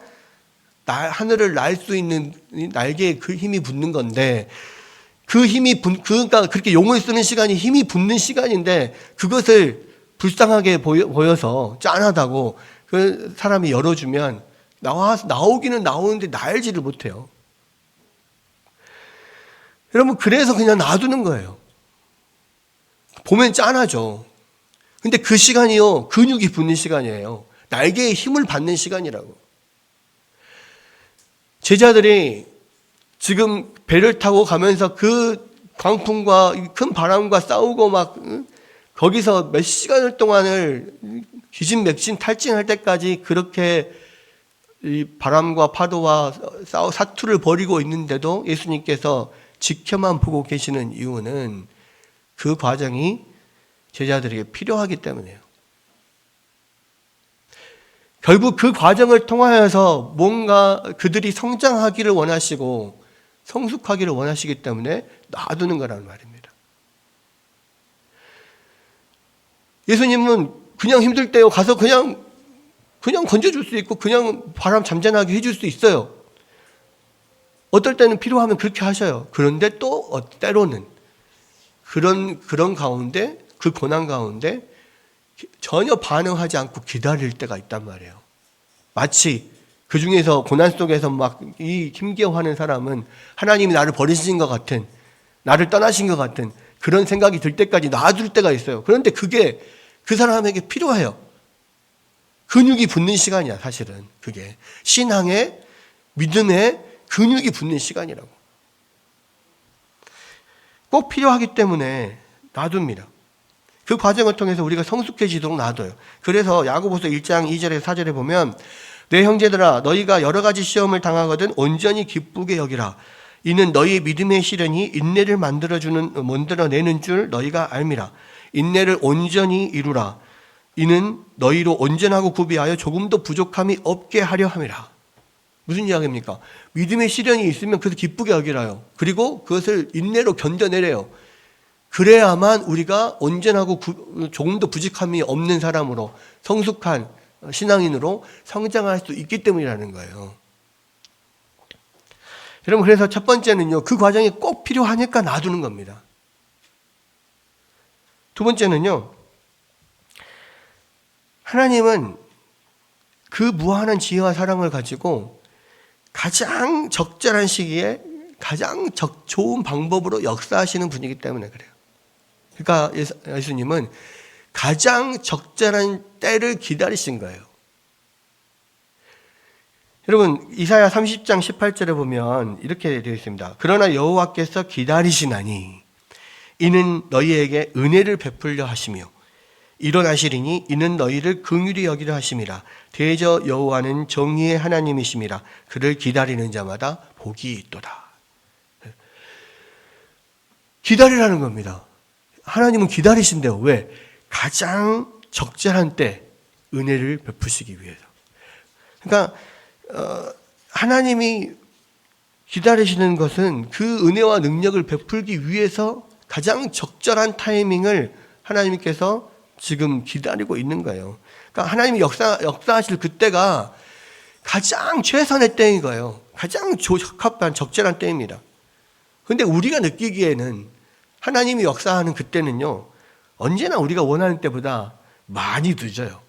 하늘을 날 수 있는 날개에 그 힘이 붙는 건데 그러니까 그렇게 용을 쓰는 시간이 힘이 붙는 시간인데 그것을 불쌍하게 보여서 짠하다고 그 사람이 열어주면 나오기는 나오는데 날지를 못해요. 여러분 그래서 그냥 놔두는 거예요. 보면 짠하죠. 근데 그 시간이요 근육이 붙는 시간이에요. 날개에 힘을 받는 시간이라고. 제자들이 지금 배를 타고 가면서 그 광풍과 큰 바람과 싸우고 막 거기서 몇 시간을 동안을 기진맥진 탈진할 때까지 그렇게 이 바람과 파도와 사투를 벌이고 있는데도 예수님께서 지켜만 보고 계시는 이유는 그 과정이 제자들에게 필요하기 때문이에요. 결국 그 과정을 통하여서 뭔가 그들이 성장하기를 원하시고 성숙하기를 원하시기 때문에 놔두는 거라는 말입니다. 예수님은 그냥 힘들 때요 가서 그냥 건져줄 수 있고 그냥 바람 잠잠하게 해줄 수 있어요. 어떨 때는 필요하면 그렇게 하셔요. 그런데 또 때로는 그런 가운데 그 고난 가운데 전혀 반응하지 않고 기다릴 때가 있단 말이에요. 마치 그 중에서 고난 속에서 막 이 힘겨워하는 사람은 하나님이 나를 버리신 것 같은, 나를 떠나신 것 같은 그런 생각이 들 때까지 놔둘 때가 있어요. 그런데 그게 그 사람에게 필요해요. 근육이 붙는 시간이야, 사실은. 그게 신앙의 믿음의 근육이 붙는 시간이라고. 꼭 필요하기 때문에 놔둡니다. 그 과정을 통해서 우리가 성숙해지도록 놔둬요. 그래서 야고보서 1장 2절에서 4절에 보면 내 형제들아 너희가 여러 가지 시험을 당하거든 온전히 기쁘게 여기라. 이는 너희 믿음의 시련이 인내를 만들어내는 줄 너희가 알미라. 인내를 온전히 이루라. 이는 너희로 온전하고 구비하여 조금도 부족함이 없게 하려 함이라. 무슨 이야기입니까? 믿음의 시련이 있으면 그것을 기쁘게 여기라요. 그리고 그것을 인내로 견뎌내래요. 그래야만 우리가 온전하고 조금도 부족함이 없는 사람으로 성숙한 신앙인으로 성장할 수 있기 때문이라는 거예요. 여러분, 그래서 첫 번째는요, 그 과정이 꼭 필요하니까 놔두는 겁니다. 두 번째는요, 하나님은 그 무한한 지혜와 사랑을 가지고 가장 적절한 시기에 가장 좋은 방법으로 역사하시는 분이기 때문에 그래요. 그러니까 예수님은 가장 적절한 때를 기다리신 거예요. 여러분, 이사야 30장 18절에 보면 이렇게 되어 있습니다. 그러나 여호와께서 기다리시나니 이는 너희에게 은혜를 베풀려 하시며 일어나시리니 이는 너희를 긍휼히 여기려 하심이라. 대저 여호와는 정의의 하나님이심이라. 그를 기다리는 자마다 복이 있도다. 기다리라는 겁니다. 하나님은 기다리신대요. 왜? 가장 적절한 때 은혜를 베푸시기 위해서. 그러니까 하나님이 기다리시는 것은 그 은혜와 능력을 베풀기 위해서 가장 적절한 타이밍을 하나님께서 지금 기다리고 있는 거예요. 그러니까 하나님이 역사하실 그때가 가장 최선의 때인 거예요. 가장 적합한 적절한 때입니다. 그런데 우리가 느끼기에는 하나님이 역사하는 그때는요, 언제나 우리가 원하는 때보다 많이 늦어요.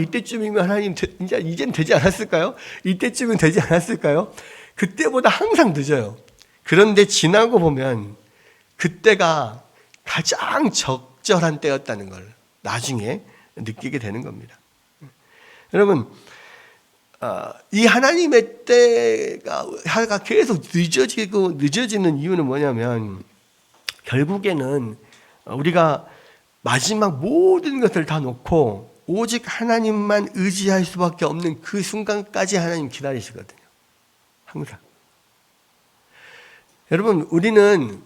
이때쯤이면 하나님 이제는 되지 않았을까요? 이때쯤은 되지 않았을까요? 그때보다 항상 늦어요. 그런데 지나고 보면 그때가 가장 적절한 때였다는 걸 나중에 느끼게 되는 겁니다. 여러분, 이 하나님의 때가 계속 늦어지는 이유는 뭐냐면, 결국에는 우리가 마지막 모든 것을 다 놓고 오직 하나님만 의지할 수밖에 없는 그 순간까지 하나님 기다리시거든요. 항상. 여러분, 우리는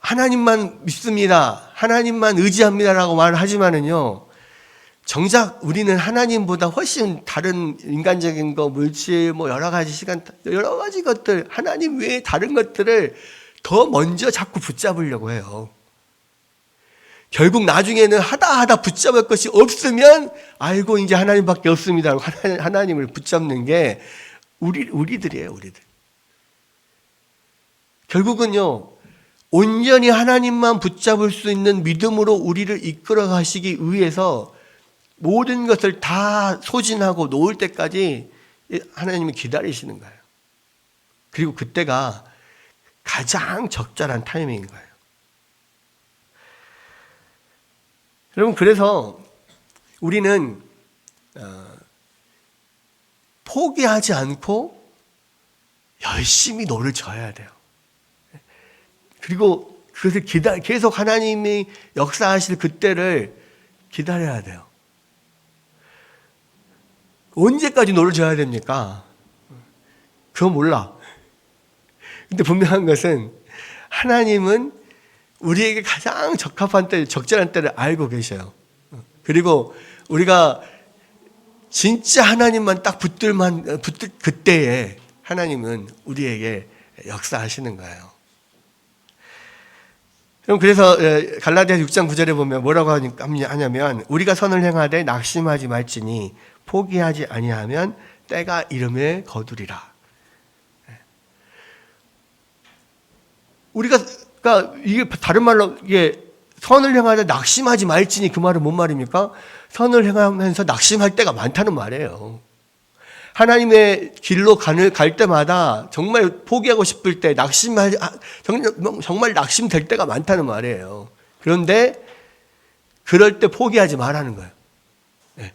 하나님만 믿습니다, 하나님만 의지합니다라고 말을 하지만은요, 정작 우리는 하나님보다 훨씬 다른 인간적인 거, 물질, 여러 가지 여러 가지 것들, 하나님 외에 다른 것들을 더 먼저 자꾸 붙잡으려고 해요. 결국 나중에는 하다 붙잡을 것이 없으면, 아이고, 이제 하나님밖에 없습니다. 하나님을 붙잡는 게 우리들이에요, 우리들. 결국은요, 온전히 하나님만 붙잡을 수 있는 믿음으로 우리를 이끌어 가시기 위해서 모든 것을 다 소진하고 놓을 때까지 하나님이 기다리시는 거예요. 그리고 그때가 가장 적절한 타이밍인 거예요. 여러분, 그래서 우리는 포기하지 않고 열심히 노를 져야 돼요. 그리고 그것을 계속 하나님이 역사하실 그때를 기다려야 돼요. 언제까지 노를 져야 됩니까? 그건 몰라. 근데 분명한 것은 하나님은 우리에게 가장 적합한 때, 적절한 때를 알고 계셔요. 그리고 우리가 진짜 하나님만 딱 붙들 그때에 하나님은 우리에게 역사하시는 거예요. 그래서 갈라디아서 6장 9절에 보면 뭐라고 하냐면, 우리가 선을 행하되 낙심하지 말지니 포기하지 아니하면 때가 이름에 거두리라. 그러니까 이게 다른 말로, 이게 선을 행하되 낙심하지 말지니, 그 말은 뭔 말입니까? 선을 행하면서 낙심할 때가 많다는 말이에요. 하나님의 길로 갈 때마다 정말 포기하고 싶을 때 정말 낙심될 때가 많다는 말이에요. 그런데 그럴 때 포기하지 말라는 거예요. 네.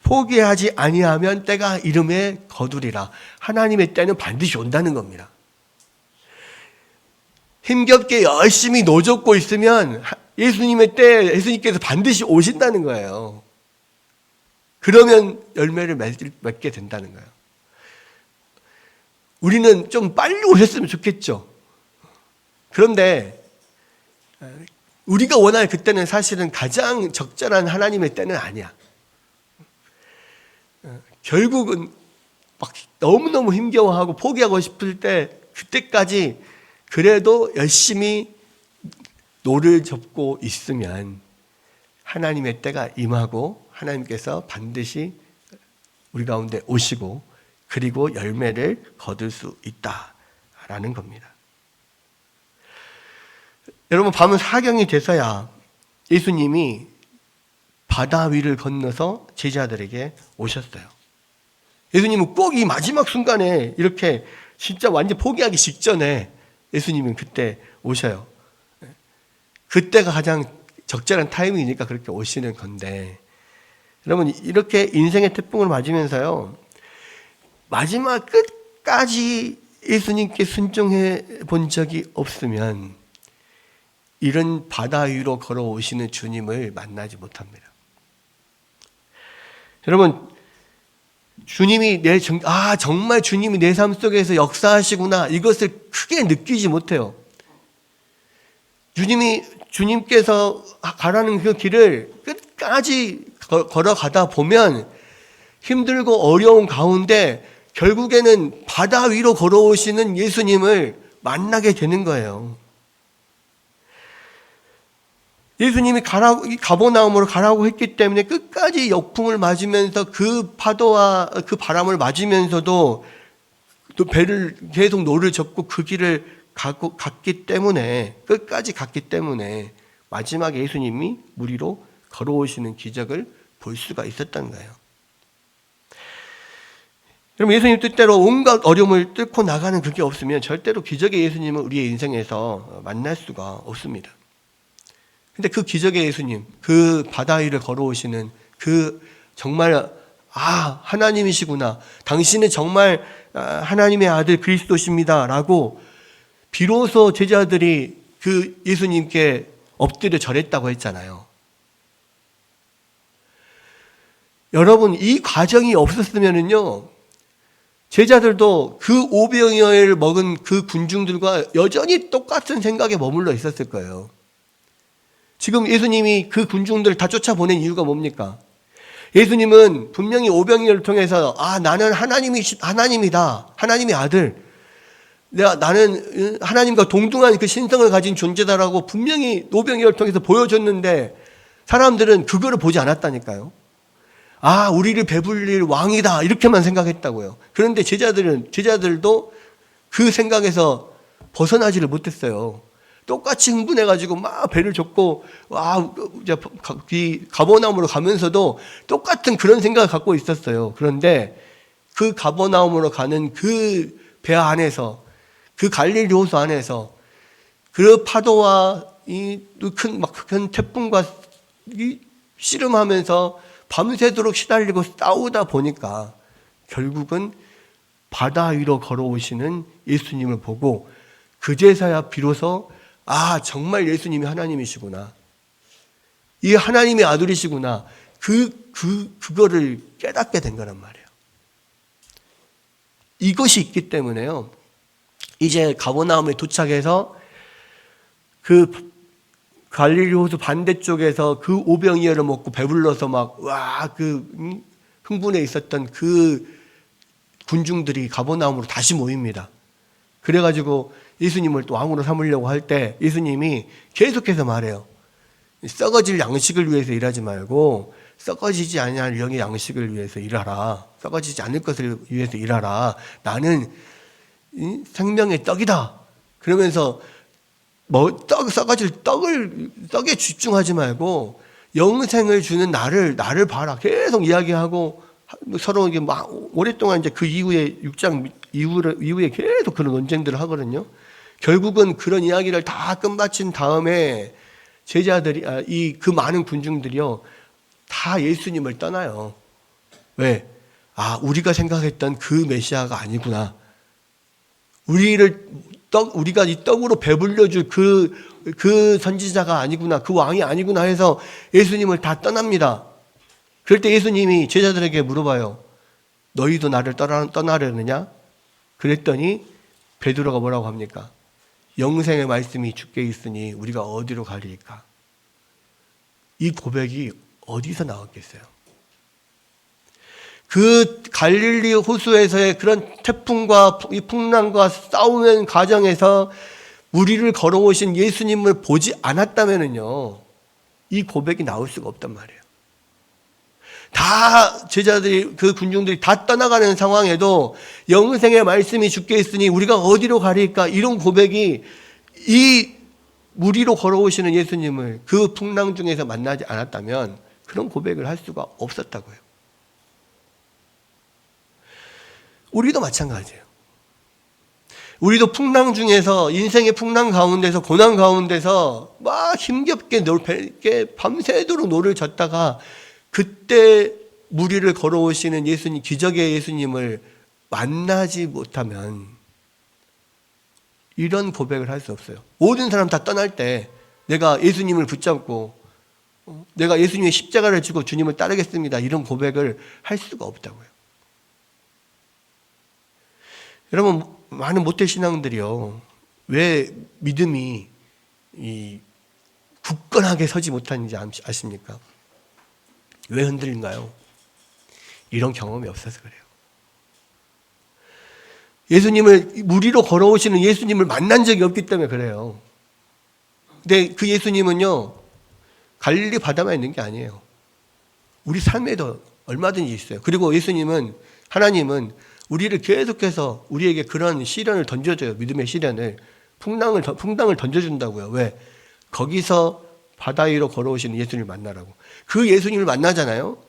포기하지 아니하면 때가 이름에 거두리라. 하나님의 때는 반드시 온다는 겁니다. 힘겹게 열심히 노젓고 있으면 예수님의 때, 예수님께서 반드시 오신다는 거예요. 그러면 열매를 맺게 된다는 거예요. 우리는 좀 빨리 오셨으면 좋겠죠. 그런데 우리가 원할 그때는 사실은 가장 적절한 하나님의 때는 아니야. 결국은 막 너무너무 힘겨워하고 포기하고 싶을 때, 그때까지 그래도 열심히 노를 젓고 있으면 하나님의 때가 임하고 하나님께서 반드시 우리 가운데 오시고 그리고 열매를 거둘 수 있다라는 겁니다. 여러분, 밤은 사경이 돼서야 예수님이 바다 위를 건너서 제자들에게 오셨어요. 예수님은 꼭 이 마지막 순간에 이렇게 진짜 완전 포기하기 직전에 예수님은 그때 오셔요. 그때가 가장 적절한 타이밍이니까 그렇게 오시는 건데, 여러분, 이렇게 인생의 태풍을 맞으면서요, 마지막 끝까지 예수님께 순종해 본 적이 없으면 이런 바다 위로 걸어오시는 주님을 만나지 못합니다. 여러분, 주님이 정말 주님이 내 삶 속에서 역사하시구나, 이것을 크게 느끼지 못해요. 주님께서 가라는 그 길을 끝까지 걸어가다 보면 힘들고 어려운 가운데 결국에는 바다 위로 걸어오시는 예수님을 만나게 되는 거예요. 예수님이 가버나움으로 가라고 했기 때문에 끝까지 역풍을 맞으면서 그 파도와 그 바람을 맞으면서도 또 배를 계속 노를 젓고 그 길을 갔기 때문에, 끝까지 갔기 때문에 마지막에 예수님이 물 위로 걸어오시는 기적을 볼 수가 있었던 거예요. 여러분, 예수님 뜻대로 온갖 어려움을 뚫고 나가는 그게 없으면 절대로 기적의 예수님은 우리의 인생에서 만날 수가 없습니다. 근데 그 기적의 예수님, 그 바다 위를 걸어오시는 그 정말 하나님이시구나, 당신은 정말 하나님의 아들 그리스도십니다 라고 비로소 제자들이 그 예수님께 엎드려 절했다고 했잖아요. 여러분, 이 과정이 없었으면은요, 제자들도 그 오병이어를 먹은 그 군중들과 여전히 똑같은 생각에 머물러 있었을 거예요. 지금 예수님이 그 군중들을 다 쫓아보낸 이유가 뭡니까? 예수님은 분명히 오병이어를 통해서 나는 하나님이다, 하나님의 아들, 나는 하나님과 동등한 그 신성을 가진 존재다라고 분명히 오병이어를 통해서 보여줬는데 사람들은 그거를 보지 않았다니까요. 우리를 배불릴 왕이다, 이렇게만 생각했다고요. 그런데 제자들도 그 생각에서 벗어나지를 못했어요. 똑같이 흥분해가지고 막 배를 젓고 가버나움으로 가면서도 똑같은 그런 생각을 갖고 있었어요. 그런데 그 가버나움으로 가는 그 배 안에서, 그 갈릴리 호수 안에서 그 파도와 이 큰 태풍과 씨름하면서 밤새도록 시달리고 싸우다 보니까 결국은 바다 위로 걸어오시는 예수님을 보고 그제서야 비로소 정말 예수님이 하나님이시구나, 이 하나님의 아들이시구나, 그거를 깨닫게 된 거란 말이에요. 이것이 있기 때문에요, 이제 가버나움에 도착해서 그 갈릴리 호수 반대쪽에서 그 오병이어를 먹고 배불러서 흥분해 있었던 그 군중들이 가버나움으로 다시 모입니다. 그래가지고 예수님을 또 왕으로 삼으려고 할 때 예수님이 계속해서 말해요. 썩어질 양식을 위해서 일하지 말고 썩어지지 아니할 영의 양식을 위해서 일하라. 썩어지지 않을 것을 위해서 일하라. 나는 생명의 떡이다. 그러면서 썩어질 떡에 집중하지 말고 영생을 주는 나를 봐라. 계속 이야기하고 서로 이게 오랫동안 이제 그 이후에 6장 이후에 계속 그런 논쟁들을 하거든요. 결국은 그런 이야기를 다 끝마친 다음에 제자들이 그 많은 군중들이요, 다 예수님을 떠나요. 왜? 우리가 생각했던 그 메시아가 아니구나. 우리가 이 떡으로 배불려줄 그 선지자가 아니구나, 그 왕이 아니구나 해서 예수님을 다 떠납니다. 그럴 때 예수님이 제자들에게 물어봐요. 너희도 나를 떠나려느냐? 그랬더니 베드로가 뭐라고 합니까? 영생의 말씀이 주께 있으니 우리가 어디로 가리까? 이 고백이 어디서 나왔겠어요? 그 갈릴리 호수에서의 그런 태풍과 이 풍랑과 싸우는 과정에서 우리를 걸어오신 예수님을 보지 않았다면은요, 이 고백이 나올 수가 없단 말이에요. 다 제자들이, 그 군중들이 다 떠나가는 상황에도 영생의 말씀이 주께 있으니 우리가 어디로 가리까, 이런 고백이, 이 우리로 걸어오시는 예수님을 그 풍랑 중에서 만나지 않았다면 그런 고백을 할 수가 없었다고요. 우리도 마찬가지예요. 우리도 풍랑 중에서, 인생의 풍랑 가운데서, 고난 가운데서 막 힘겹게 밤새도록 노를 젓다가 그때 우리를 걸어오시는 예수님, 기적의 예수님을 만나지 못하면 이런 고백을 할 수 없어요. 모든 사람 다 떠날 때 내가 예수님을 붙잡고 내가 예수님의 십자가를 지고 주님을 따르겠습니다, 이런 고백을 할 수가 없다고요. 여러분, 많은 모태신앙들이요, 왜 믿음이 굳건하게 서지 못하는지 아십니까? 왜 흔들린가요? 이런 경험이 없어서 그래요. 예수님을, 무리로 걸어오시는 예수님을 만난 적이 없기 때문에 그래요. 근데 그 예수님은요, 갈릴리 바다만 있는 게 아니에요. 우리 삶에도 얼마든지 있어요. 그리고 예수님은, 하나님은 우리를 계속해서 우리에게 그런 시련을 던져줘요. 믿음의 시련을. 풍랑을 던져준다고요. 왜? 거기서 바다 위로 걸어오시는 예수님을 만나라고. 그 예수님을 만나잖아요.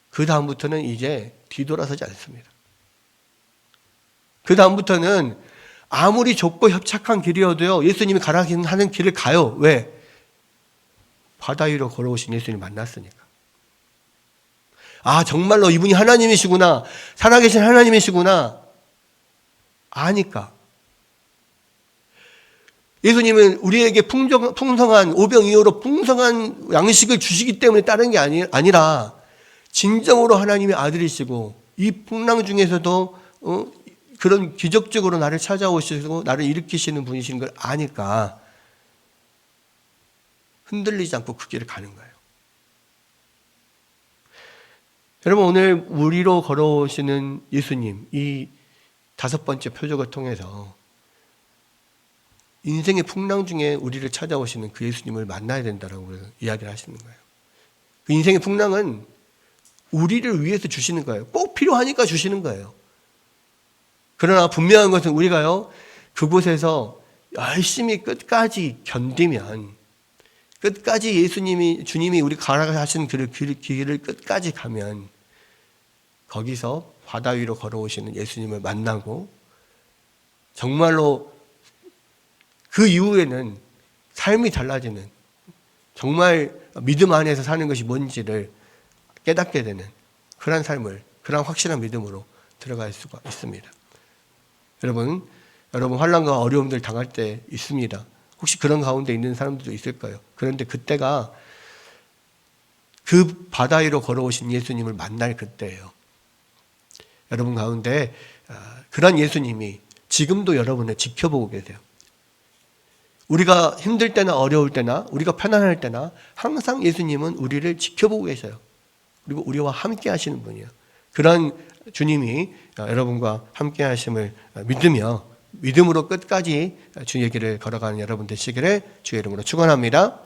그 다음부터는 이제 뒤돌아서지 않습니다. 그 다음부터는 아무리 좁고 협착한 길이어도요, 예수님이 가라 하는 길을 가요. 왜? 바다 위로 걸어오신 예수님을 만났으니까. 아, 정말로 이분이 하나님이시구나, 살아계신 하나님이시구나 아니까. 예수님은 우리에게 풍성한 오병이어로 풍성한 양식을 주시기 때문에 다른 게 아니라 진정으로 하나님의 아들이시고 이 풍랑 중에서도 그런 기적적으로 나를 찾아오시고 나를 일으키시는 분이신 걸 아니까 흔들리지 않고 그 길을 가는 거예요. 여러분, 오늘 우리로 걸어오시는 예수님, 이 5번째 표적을 통해서 인생의 풍랑 중에 우리를 찾아오시는 그 예수님을 만나야 된다라고 이야기를 하시는 거예요. 그 인생의 풍랑은 우리를 위해서 주시는 거예요. 꼭 필요하니까 주시는 거예요. 그러나 분명한 것은 우리가요, 그곳에서 열심히 끝까지 견디면, 끝까지 주님이 우리 가라가 하신 길을 끝까지 가면 거기서 바다 위로 걸어오시는 예수님을 만나고 정말로 그 이후에는 삶이 달라지는, 정말 믿음 안에서 사는 것이 뭔지를 깨닫게 되는 그런 삶을, 그런 확실한 믿음으로 들어갈 수가 있습니다. 여러분 환난과 어려움들 당할 때 있습니다. 혹시 그런 가운데 있는 사람들도 있을 거예요. 그런데 그때가 그 바다 위로 걸어오신 예수님을 만날 그때예요. 여러분 가운데 그런 예수님이 지금도 여러분을 지켜보고 계세요. 우리가 힘들 때나 어려울 때나 우리가 편안할 때나 항상 예수님은 우리를 지켜보고 계셔요. 그리고 우리와 함께 하시는 분이에요. 그런 주님이 여러분과 함께 하심을 믿으며 믿음으로 끝까지 주의 길을 걸어가는 여러분 되시기를 주의 이름으로 축원합니다.